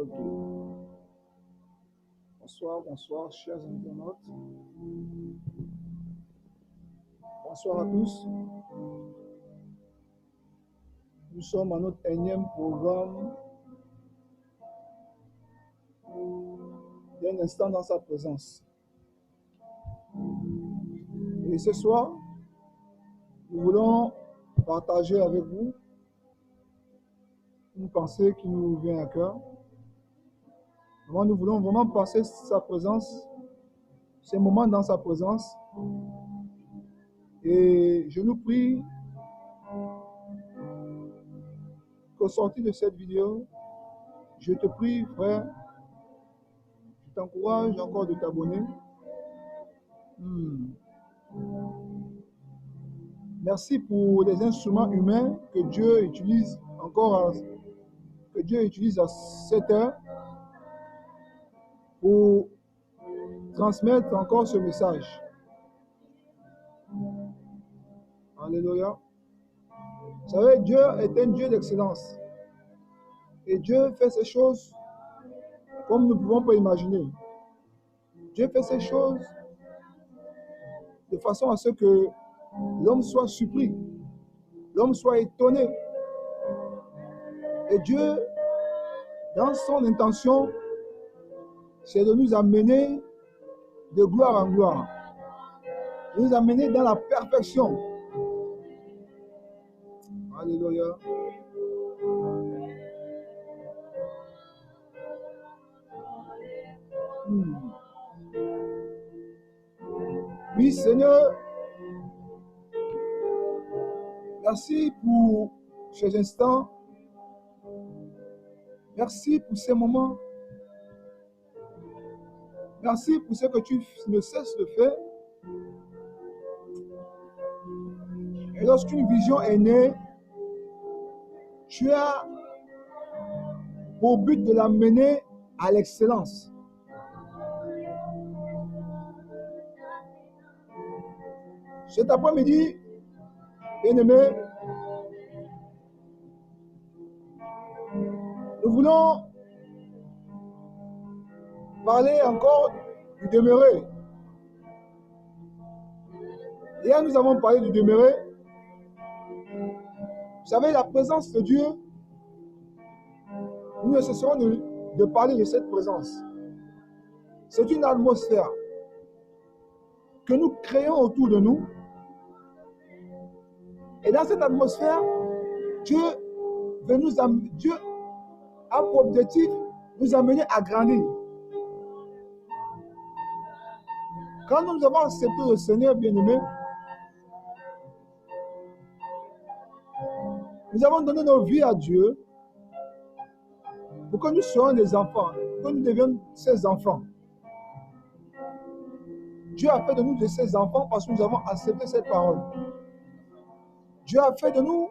Ok. Bonsoir, bonsoir, chers internautes. Bonsoir à tous. Nous sommes à notre énième programme d'un instant dans sa présence. Et ce soir, nous voulons partager avec vous une pensée qui nous vient à cœur. Nous voulons vraiment passer sa présence, ces moments dans sa présence. Et je nous prie qu'au sortir de cette vidéo, je te prie, frère, je t'encourage encore de t'abonner. Merci pour les instruments humains que Dieu utilise encore, que Dieu utilise à cette heure pour transmettre encore ce message. Alléluia. Vous savez, Dieu est un Dieu d'excellence. Et Dieu fait ces choses comme nous ne pouvons pas imaginer. Dieu fait ces choses de façon à ce que l'homme soit surpris, l'homme soit étonné. Et Dieu, dans son intention, c'est de nous amener de gloire en gloire, de nous amener dans la perfection. Alléluia. Oui, Seigneur, merci pour ces instants. Merci pour ces moments. Merci pour ce que tu ne cesses de faire. Et lorsqu'une vision est née, tu as pour but de l'amener à l'excellence. Cet après-midi, bien-aimés, nous voulons parler encore du demeuré. Hier, nous avons parlé du demeuré. Vous savez, la présence de Dieu, nous ne cesserons de parler de cette présence. C'est une atmosphère que nous créons autour de nous. Et dans cette atmosphère, Dieu a pour objectif de nous amener à grandir. Quand nous avons accepté le Seigneur bien-aimé, nous avons donné nos vies à Dieu pour que nous soyons des enfants, que nous devions ses enfants. Dieu a fait de nous de ses enfants parce que nous avons accepté cette parole. Dieu a fait de nous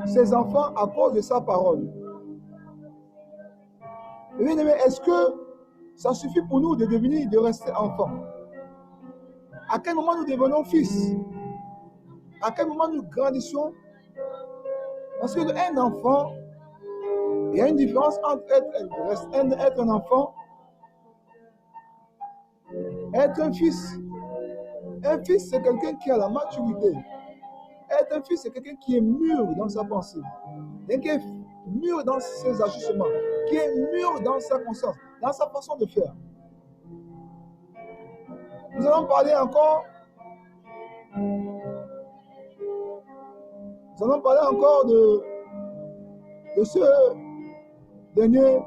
ses enfants à cause de sa parole. Et bien aimé, est-ce que ça suffit pour nous de rester enfants? À quel moment nous devenons fils? À quel moment nous grandissons? Parce qu'un enfant, il y a une différence entre être un enfant et être un fils. Un fils, c'est quelqu'un qui a la maturité. Être un fils, c'est quelqu'un qui est mûr dans sa pensée, qui est mûr dans ses agissements, qui est mûr dans sa conscience, dans sa façon de faire. Nous allons parler encore de ce dernier,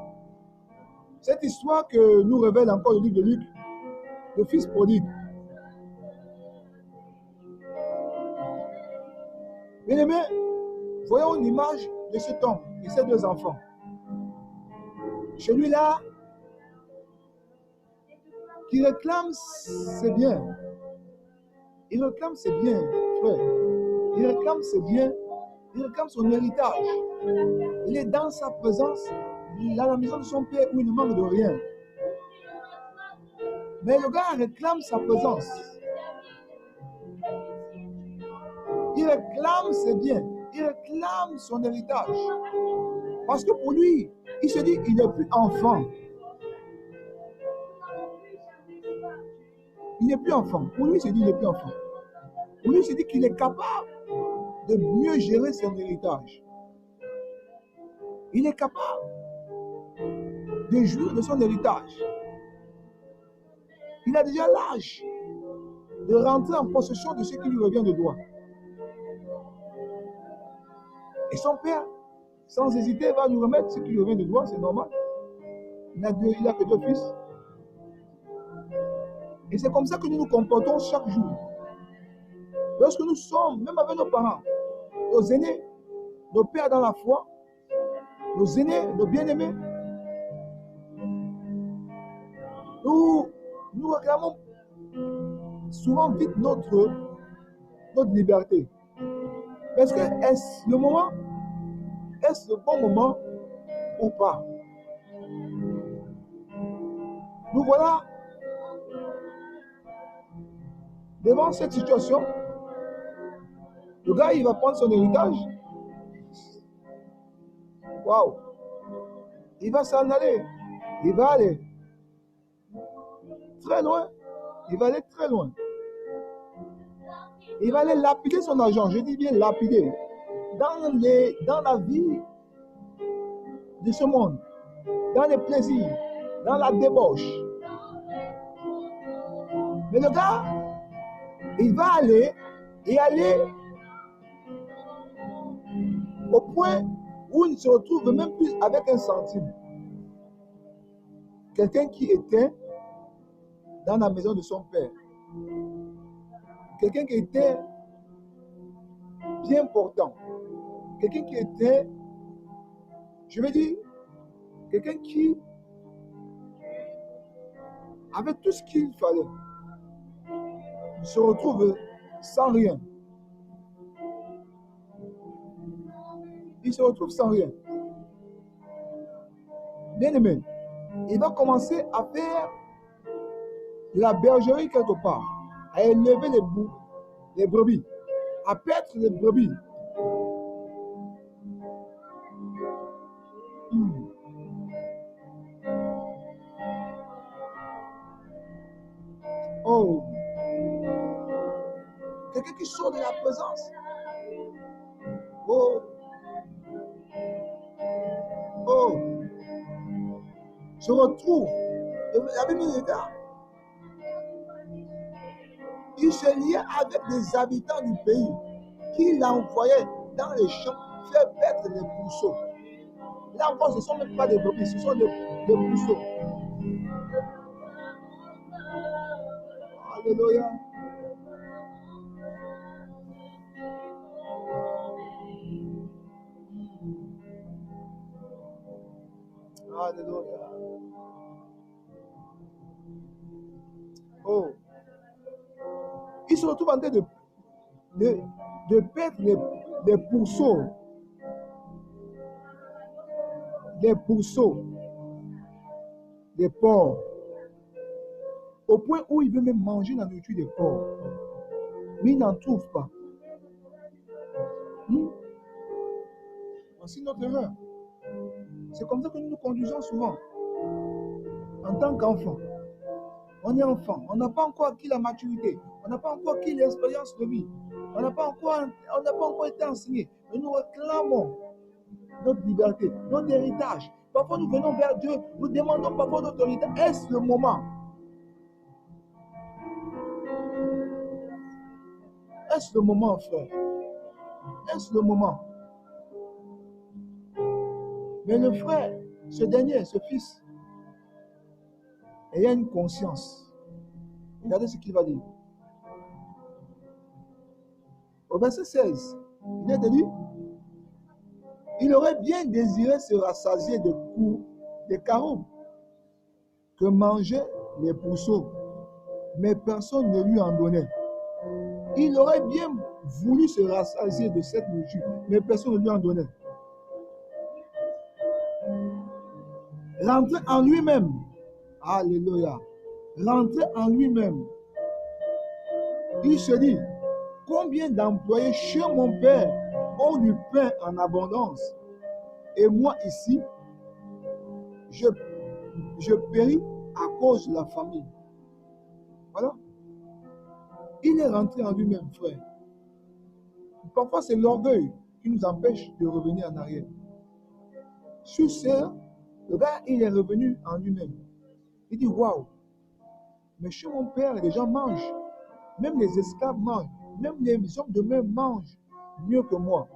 cette histoire que nous révèle encore le livre de Luc, le fils prodigue. Bien aimé, voyons l'image de cet homme et ses deux enfants. Celui-là qui réclame ses biens. Il réclame ses biens, frère. Il réclame ses biens. Il réclame son héritage. Il est dans sa présence. Il est à la maison de son père où il ne manque de rien. Mais le gars réclame sa présence. Il réclame ses biens. Il réclame son héritage. Parce que pour lui, il se dit qu'il n'est plus enfant. Il n'est plus enfant. Pour lui, il se dit qu'il n'est plus enfant. Pour lui, il se dit qu'il est capable de mieux gérer son héritage. Il est capable de jouir de son héritage. Il a déjà l'âge de rentrer en possession de ce qui lui revient de droit. Et son père, sans hésiter, va lui remettre ce qui lui revient de droit, c'est normal. Il n'a que 2 fils. Et c'est comme ça que nous nous comportons chaque jour. Lorsque nous sommes, même avec nos parents, nos aînés, nos pères dans la foi, nos aînés, nos bien-aimés, nous réclamons souvent vite notre liberté. Est-ce que est-ce le moment? Est-ce le bon moment ou pas? Nous voilà devant cette situation. Le gars, il va prendre son héritage. Waouh! Il va s'en aller. Il va aller très loin. Il va aller très loin. Il va aller lapider son argent. Je dis bien lapider. Dans la vie de ce monde. Dans les plaisirs. Dans la débauche. Mais le gars, il va aller au point où il ne se retrouve même plus avec un centime. Quelqu'un qui était dans la maison de son père. Quelqu'un qui était bien portant. Quelqu'un qui était, je veux dire, quelqu'un qui avait tout ce qu'il fallait. Il se retrouve sans rien. Il se retrouve sans rien. Bien aimé, il va commencer à faire la bergerie quelque part, à élever les brebis, à paître les brebis. Oh, quelqu'un qui sort de la présence. Oh, oh, se retrouve. La Bible dit, il se liait avec des habitants du pays qui l'envoyaient dans les champs faire paître les pourceaux. Là encore, ce ne sont même pas des brebis, ce sont des pourceaux. Alléluia. Alléluia. Oh. Il se retrouve en train de paître les pourceaux. Des pourceaux. Des porcs. Au point où il veut même manger la nourriture des porcs. Mais il n'en trouve pas. Voici notre erreur. C'est comme ça que nous nous conduisons souvent. En tant qu'enfant. On est enfant. On n'a pas encore acquis la maturité. On n'a pas encore acquis l'expérience de vie. On n'a pas encore été enseigné. Mais nous réclamons notre liberté, notre héritage. Parfois nous venons vers Dieu. Nous demandons parfois notre héritage. Est-ce le moment? Est-ce le moment, frère? Est-ce le moment? Mais le frère, ce dernier, ce fils, ayant une conscience. Regardez ce qu'il va dire. Au verset 16, il est dit, il aurait bien désiré se rassasier des carottes que mangeaient les pourceaux, mais personne ne lui en donnait. Il aurait bien voulu se rassasier de cette nourriture, mais personne ne lui en donnait. Rentrer en lui-même. Alléluia. Rentrer en lui-même. Il se dit, combien d'employés chez mon père ont du pain en abondance. Et moi ici, je péris à cause de la famille. Voilà. Il est rentré en lui-même, frère. Parfois, c'est l'orgueil qui nous empêche de revenir en arrière. Sur ce, le gars, il est revenu en lui-même. Il dit, waouh, mais chez mon père, les gens mangent. Même les esclaves mangent. Même les hommes de main mangent mieux que moi.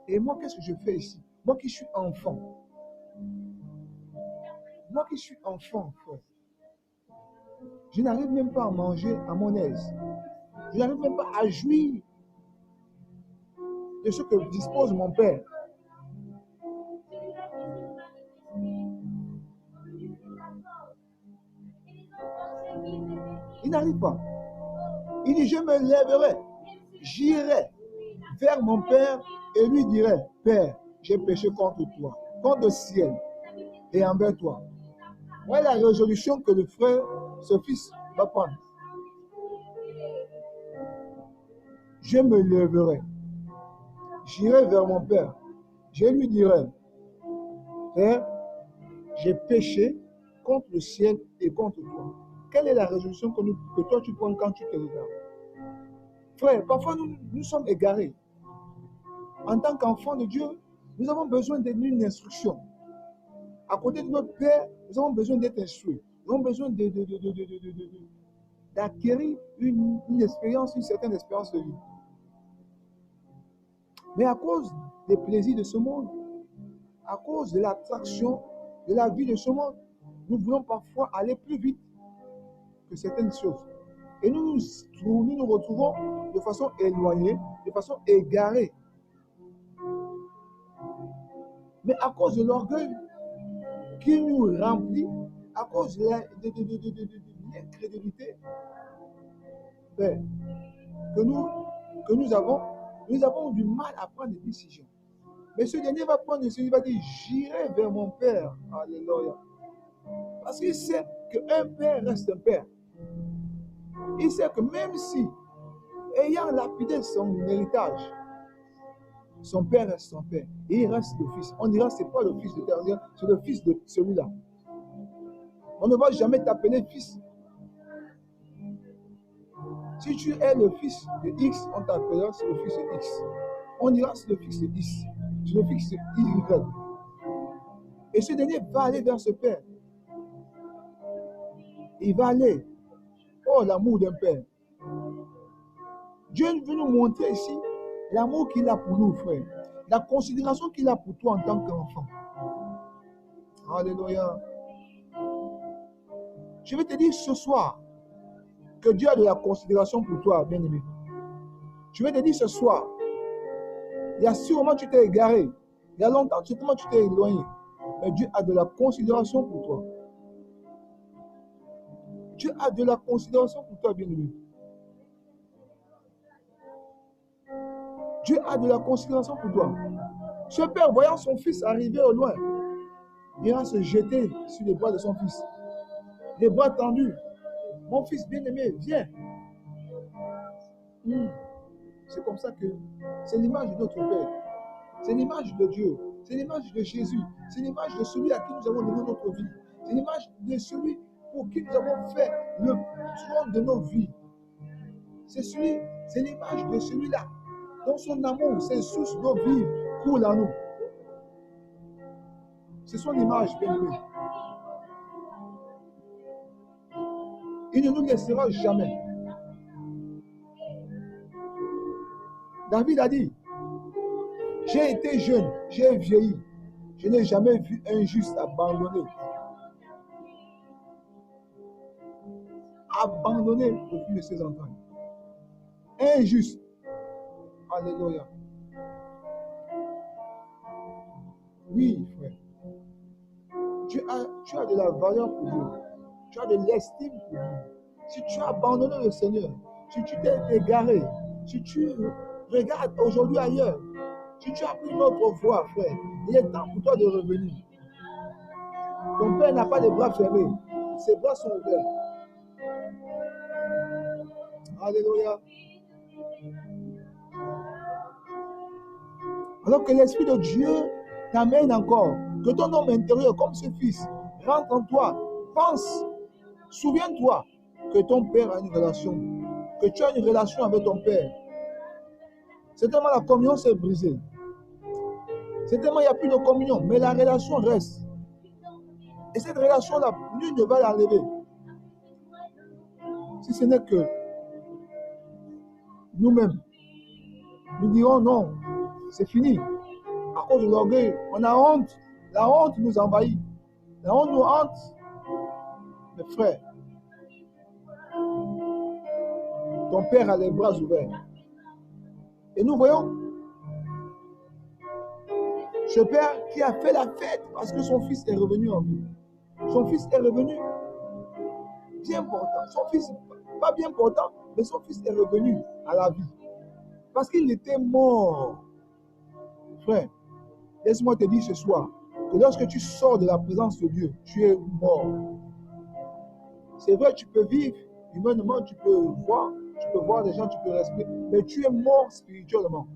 Et moi, qu'est-ce que je fais ici? Moi qui suis enfant. Moi qui suis enfant, frère. Je n'arrive même pas à manger à mon aise. Je n'arrive même pas à jouir de ce que dispose mon père. Il n'arrive pas. Il dit, je me lèverai, j'irai vers mon père et lui dirai, Père, j'ai péché contre toi, contre le ciel et envers toi. Voilà la résolution que le frère, ce fils, va prendre. Je me lèverai, j'irai vers mon père, je lui dirai, Père, j'ai péché contre le ciel et contre toi. Quelle est la résolution que toi tu prends quand tu te regardes? Frère, parfois nous sommes égarés. En tant qu'enfants de Dieu, nous avons besoin d'une instruction. À côté de notre Père, nous avons besoin d'être instruits. Nous avons besoin d'acquérir une expérience, une certaine expérience de vie. Mais à cause des plaisirs de ce monde, à cause de l'attraction de la vie de ce monde, nous voulons parfois aller plus vite que certaines choses. Et nous nous retrouvons de façon éloignée, de façon égarée. Mais à cause de l'orgueil qui nous remplit, à cause de l'incrédulité que nous avons du mal à prendre des décisions. Mais ce dernier va prendre une décision, il va dire, j'irai vers mon Père. Alléluia. Parce qu'il sait qu'un père reste un père. Il sait que même si, ayant lapidé son héritage, son père reste son père. Et il reste le fils. On dira, ce n'est pas le fils de terre, c'est le fils de celui-là. On ne va jamais t'appeler fils. Si tu es le fils de X, on t'appellera c'est le fils de X. On dira c'est le fils de X. C'est le fils de Y. Et ce dernier va aller vers ce père. Il va aller. Oh, l'amour d'un père. Dieu veut nous montrer ici l'amour qu'il a pour nous, frère. La considération qu'il a pour toi en tant qu'enfant. Alléluia. Je vais te dire ce soir que Dieu a de la considération pour toi, bien-aimé. Je vais te dire ce soir, il y a sûrement tu t'es égaré. Il y a longtemps, sûrement tu t'es éloigné. Mais Dieu a de la considération pour toi. Dieu a de la considération pour toi, bien-aimé. Dieu a de la considération pour toi. Ce père, voyant son fils arriver au loin, il va se jeter sur les bras de son fils. Les bras tendus. Mon fils bien-aimé, viens. C'est comme ça que c'est l'image de notre Père. C'est l'image de Dieu. C'est l'image de Jésus. C'est l'image de celui à qui nous avons donné notre vie. C'est l'image de celui pour qui nous avons fait le trône de nos vies. C'est l'image de celui-là. Dans son amour, ses sources d'eau vive coulent en nous. C'est son image, bien-aimé. Il ne nous laissera jamais. David a dit, j'ai été jeune, j'ai vieilli. Je n'ai jamais vu un juste abandonné. Abandonné au fil de ses entrailles. Injuste. Alléluia. Oui, frère. Tu as de la valeur pour Dieu. Tu as de l'estime pour Dieu. Si tu as abandonné le Seigneur, si tu t'es égaré, si tu regardes aujourd'hui ailleurs, si tu as pris une autre voie, frère, il est temps pour toi de revenir. Ton Père n'a pas les bras fermés. Ses bras sont ouverts. Alléluia. Alors que l'Esprit de Dieu t'amène encore. Que ton homme intérieur, comme ce fils, rentre en toi. Pense, souviens-toi que ton père a une relation. Que tu as une relation avec ton père. Certainement la communion s'est brisée. Certainement il n'y a plus de communion. Mais la relation reste. Et cette relation-là, nul ne va l'enlever. Si ce n'est que nous-mêmes, nous dirons non, c'est fini. À cause de l'orgueil, on a honte. La honte nous envahit. La honte nous hante. Mes frères, ton père a les bras ouverts. Et nous voyons ce père qui a fait la fête parce que son fils est revenu en vie. Son fils est revenu bien portant. Son fils, pas bien portant, mais son fils est revenu à la vie. Parce qu'il était mort. Frère, laisse-moi te dire ce soir que lorsque tu sors de la présence de Dieu, tu es mort. C'est vrai, tu peux vivre humainement, tu peux voir des gens, tu peux respirer, mais tu es mort spirituellement.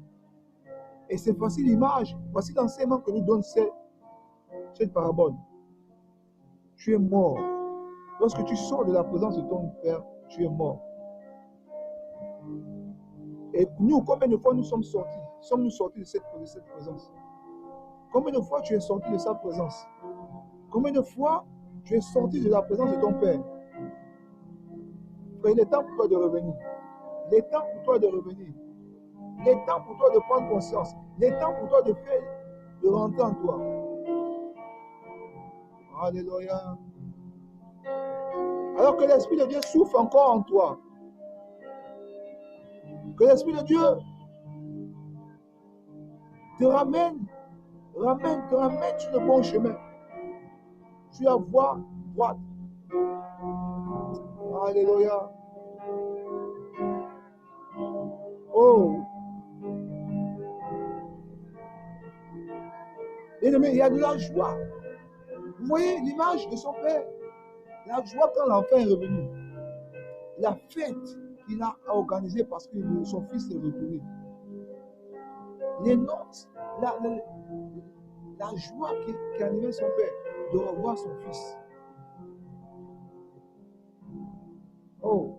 Et c'est voici l'image, voici l'enseignement que nous donne cette parabole. Tu es mort. Lorsque tu sors de la présence de ton Père, tu es mort. Et nous, combien de fois nous sommes sortis? Sommes-nous sortis de cette présence? Combien de fois tu es sorti de sa présence? Combien de fois tu es sorti de la présence de ton Père? Il est temps pour toi de revenir. Il est temps pour toi de revenir. Il est temps pour toi de prendre conscience. Il est temps pour toi de rentrer en toi. Alléluia. Alors que l'Esprit de Dieu souffle encore en toi. Que l'Esprit de Dieu te ramène sur le bon chemin. Sur la voie droite. Alléluia. Oh. Bien-aimé, il y a de la joie. Vous voyez l'image de son père. La joie quand l'enfant est revenu. La fête qu'il a organisée parce que son fils est retourné. Les notes, la joie qui animait son père de revoir son fils. Oh.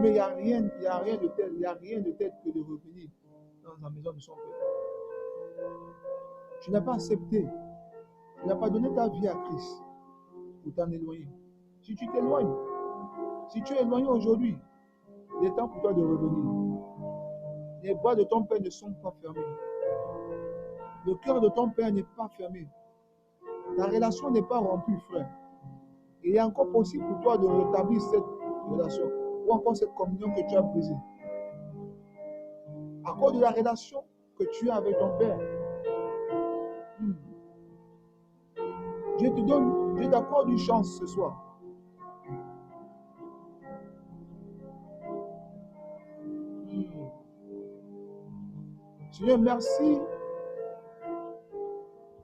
Mais il n'y a rien de tel, que de revenir dans la maison de son père. Tu n'as pas accepté, tu n'as pas donné ta vie à Christ pour t'en éloigner. Si tu t'éloignes, si tu es éloigné aujourd'hui, il est temps pour toi de revenir. Les bras de ton père ne sont pas fermés. Le cœur de ton père n'est pas fermé. Ta relation n'est pas rompue, frère. Il est encore possible pour toi de rétablir cette relation ou encore cette communion que tu as brisée. À cause de la relation que tu as avec ton père. Dieu t'accorde une chance ce soir. Seigneur, merci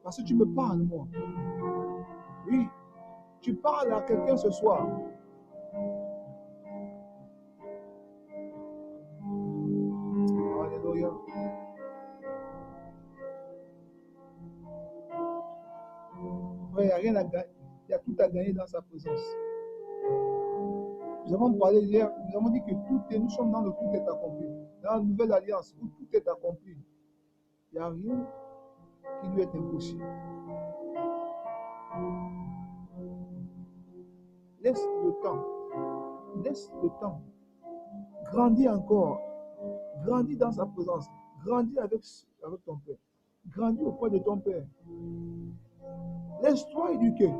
parce que tu me parles, moi. Oui, tu parles à quelqu'un ce soir. Alléluia. Il n'y a rien à gagner. Il y a tout à gagner dans sa présence. Nous avons parlé hier, nous avons dit que nous sommes dans le tout est accompli. Dans la nouvelle alliance où tout est accompli, il n'y a rien qui lui est impossible. Laisse le temps. Grandis encore. Grandis dans sa présence. Grandis avec ton Père. Grandis auprès de ton Père. Laisse-toi éduquer.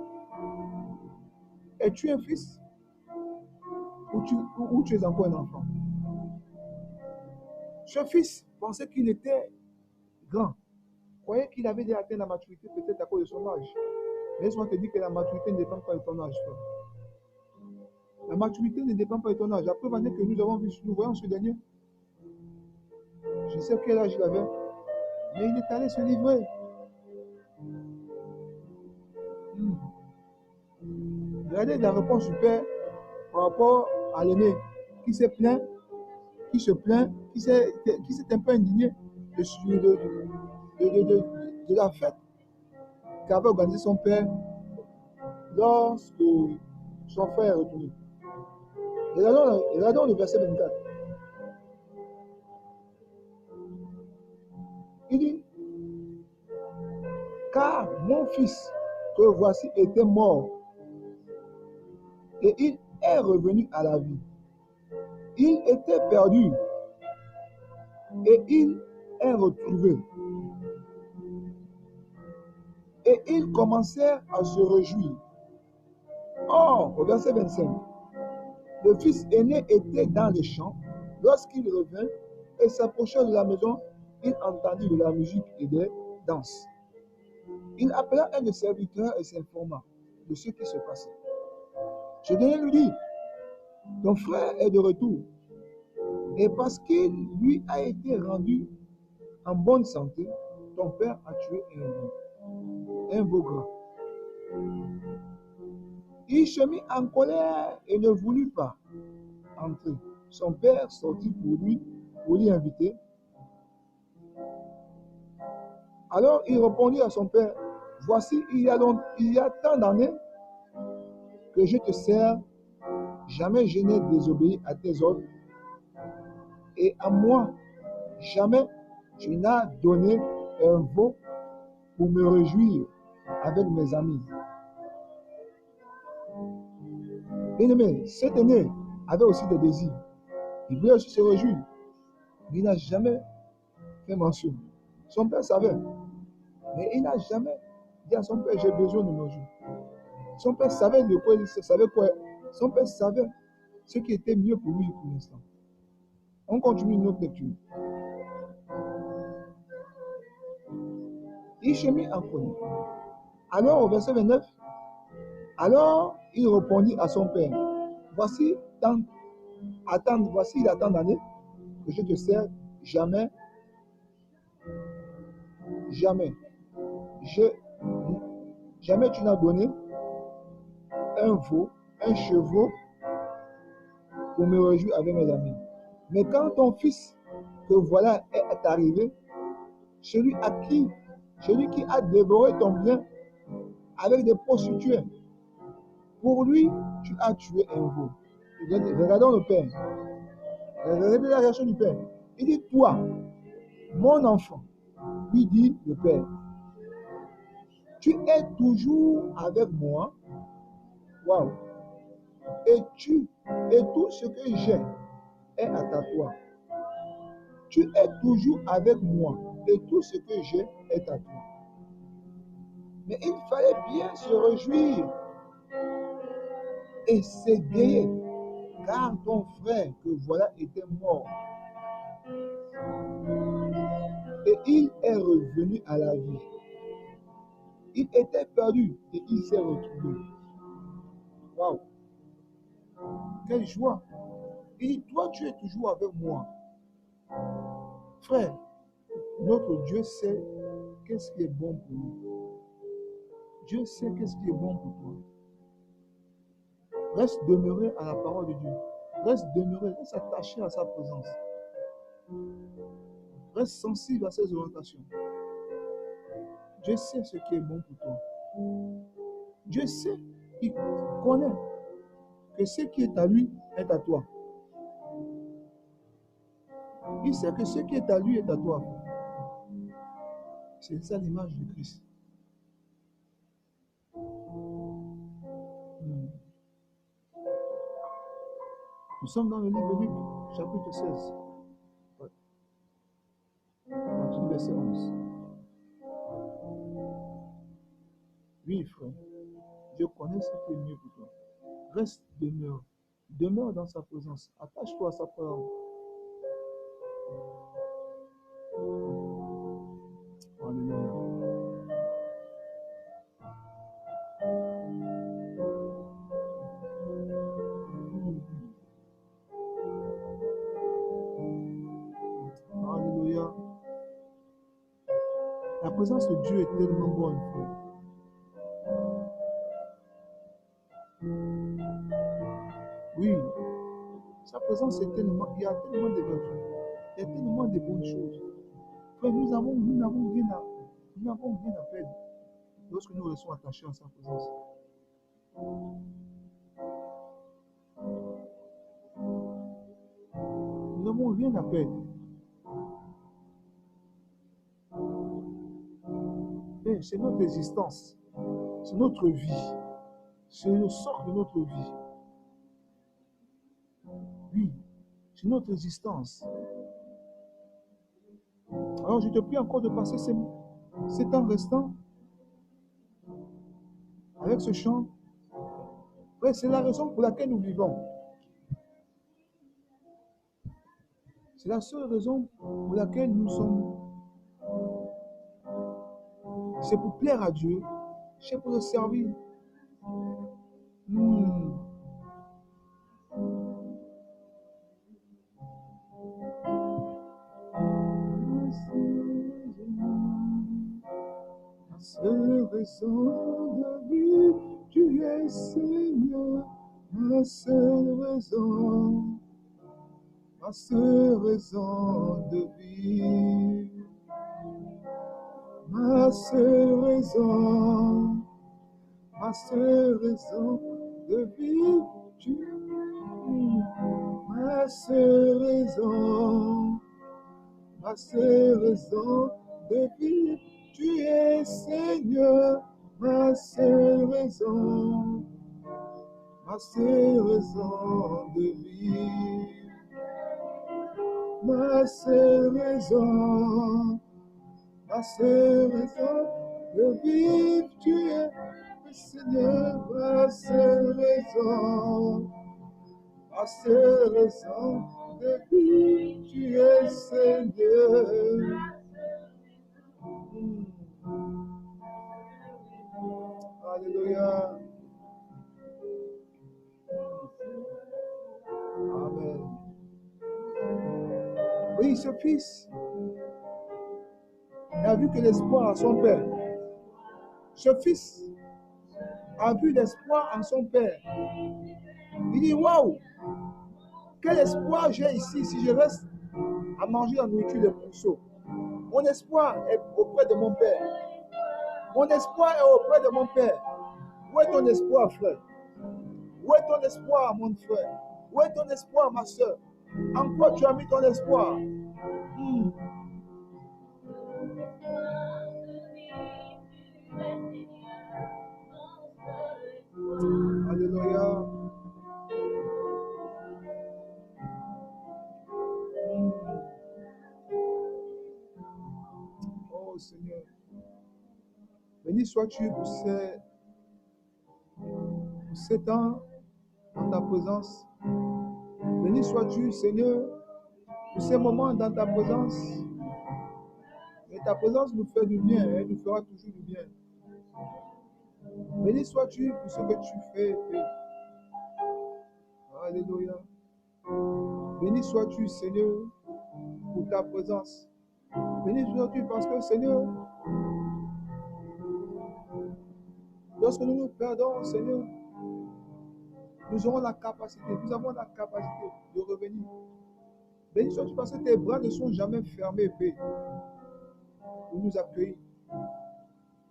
Es-tu un fils ou tu es encore un enfant? Ce fils pensait qu'il était grand. Croyait qu'il avait déjà atteint la maturité peut-être à cause de son âge. Laisse-moi te dire que la maturité ne dépend pas de ton âge. Frère. La maturité ne dépend pas de ton âge. La preuve en est que nous voyons ce dernier. Je sais quel âge il avait, mais il est allé se livrer. Regardez la réponse du père par rapport à l'aîné qui s'est plaint, qui se plaint, qui s'est un peu indigné. de la fête qu'avait organisé son père lorsque son frère est retourné. Regardons le verset 24. Il dit, car mon fils que voici était mort et il est revenu à la vie. Il était perdu et il est retrouvé. Et ils commencèrent à se réjouir. Or, au verset 25, le fils aîné était dans les champs. Lorsqu'il revint et s'approcha de la maison, il entendit de la musique et des danses. Il appela un des serviteurs et s'informa de ce qui se passait. Ce dernier lui dit, ton frère est de retour. Et parce qu'il lui a été rendu en bonne santé, ton père a tué un veau grand. Il se mit en colère et ne voulut pas entrer. Son père sortit pour l'y inviter. Alors il répondit à son père, voici, il y a tant d'années que je te sers, jamais je n'ai désobéi à tes ordres, et à moi, jamais tu n'as donné un veau pour me réjouir avec mes amis. Bien-aimé, cet aîné avait aussi des désirs. Il voulait aussi se réjouir. Mais il n'a jamais fait mention. Son père savait. Mais il n'a jamais dit à son père, j'ai besoin de me réjouir. Son père savait de quoi il savait quoi. Son père savait ce qui était mieux pour lui pour l'instant. On continue notre lecture. Il se mit en colère. Alors, au verset 29, alors il répondit à son père, voici il y a tant d'années que je te sers, jamais tu n'as donné un veau, un chevreau pour me réjouir avec mes amis. Mais quand ton fils que voilà est arrivé, celui qui a dévoré ton bien avec des prostituées, pour lui, tu as tué un veau. Regardons le père. Regardez la réaction du père. Il dit, toi, mon enfant, lui dit le père, tu es toujours avec moi. Waouh. Et tout ce que j'ai est à toi. Tu es toujours avec moi et tout ce que j'ai est à toi. Mais il fallait bien se réjouir et s'égayer, car ton frère que voilà était mort et il est revenu à la vie. Il était perdu et il s'est retrouvé. Waouh! Quelle joie! Il dit, toi tu es toujours avec moi. Frère, notre Dieu sait qu'est-ce qui est bon pour nous. Dieu sait qu'est-ce qui est bon pour toi. Reste demeuré à la parole de Dieu. Reste demeuré, reste attaché à sa présence. Reste sensible à ses orientations. Dieu sait ce qui est bon pour toi. Dieu sait, il connaît que ce qui est à lui est à toi. Il sait que ce qui est à lui est à toi. C'est ça l'image de Christ. Nous sommes dans le livre de Luc, chapitre 16. À partir du verset 11. Oui, frère, Dieu connaît ce qui est mieux pour toi. Reste, demeure. Demeure dans sa présence. Attache-toi à sa parole. Alléluia. Alléluia. La présence de Dieu est tellement bonne, frère. Oui, sa présence est tellement, il y a tellement de vertus, il y a tellement de bonnes choses. Frère, nous n'avons rien à perdre lorsque nous restons attachés à sa présence. Nous n'avons rien à perdre. Mais c'est notre existence, c'est notre vie, c'est le sort de notre vie. Oui, c'est notre existence. Alors je te prie encore de passer ces temps restants avec ce chant. Ouais, c'est la raison pour laquelle nous vivons. C'est la seule raison pour laquelle nous sommes. C'est pour plaire à Dieu. C'est pour le servir. La seule raison de vie, tu es Seigneur. Ma seule raison de vie. Ma seule raison de vie, tu es ma seule raison de vie, tu es Seigneur, ma seule raison de vie, ma seule raison de vivre, tu es Seigneur, ma seule raison de vivre, tu es Seigneur. Alléluia. Amen. Oui, ce fils n'a vu que l'espoir à son père. Ce fils a vu l'espoir en son père. Il dit, waouh, quel espoir j'ai ici si je reste à manger la nourriture des pourceaux. Mon espoir est auprès de mon père. Mon espoir est auprès de mon père. Où est ton espoir, frère? Où est ton espoir, mon frère? Où est ton espoir, ma soeur? En quoi tu as mis ton espoir? Alléluia. Oh Seigneur. Béni sois-tu pour ces temps dans ta présence. Béni sois-tu, Seigneur, pour ces moments dans ta présence. Et ta présence nous fait du bien, elle nous fera toujours du bien. Béni sois-tu pour ce que tu fais. Alléluia. Béni sois-tu, Seigneur, pour ta présence. Béni sois-tu parce que, Seigneur, lorsque nous nous perdons, Seigneur, nous avons la capacité de revenir. Béni sois-tu parce que tes bras ne sont jamais fermés, Père, pour nous accueillir.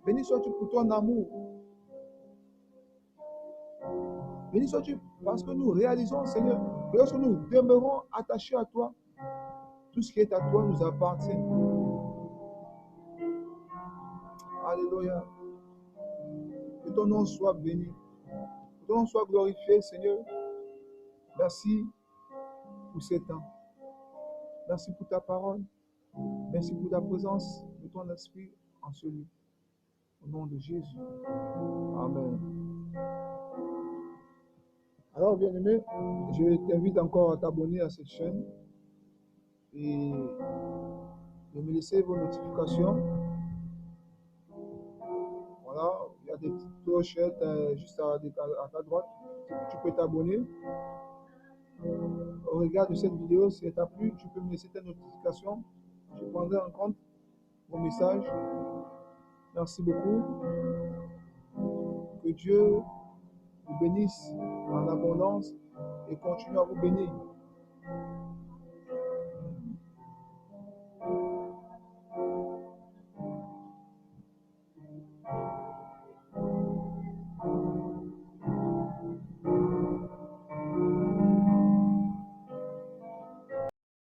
Béni sois-tu pour ton amour. Béni sois-tu parce que nous réalisons, Seigneur, que lorsque nous demeurons attachés à toi, tout ce qui est à toi nous appartient. Alléluia. Que ton nom soit béni. Que ton nom soit glorifié, Seigneur. Merci pour ces temps. Merci pour ta parole. Merci pour ta présence de ton esprit en ce lieu. Au nom de Jésus. Amen. Alors, bien-aimé, je t'invite encore à t'abonner à cette chaîne et de me laisser vos notifications. Voilà, il y a des petites clochettes juste à ta droite. Tu peux t'abonner. Au regard de cette vidéo, si elle t'a plu, tu peux me laisser tes notifications. Je prendrai en compte vos messages. Merci beaucoup. Que Dieu vous bénisse en abondance et continue à vous bénir.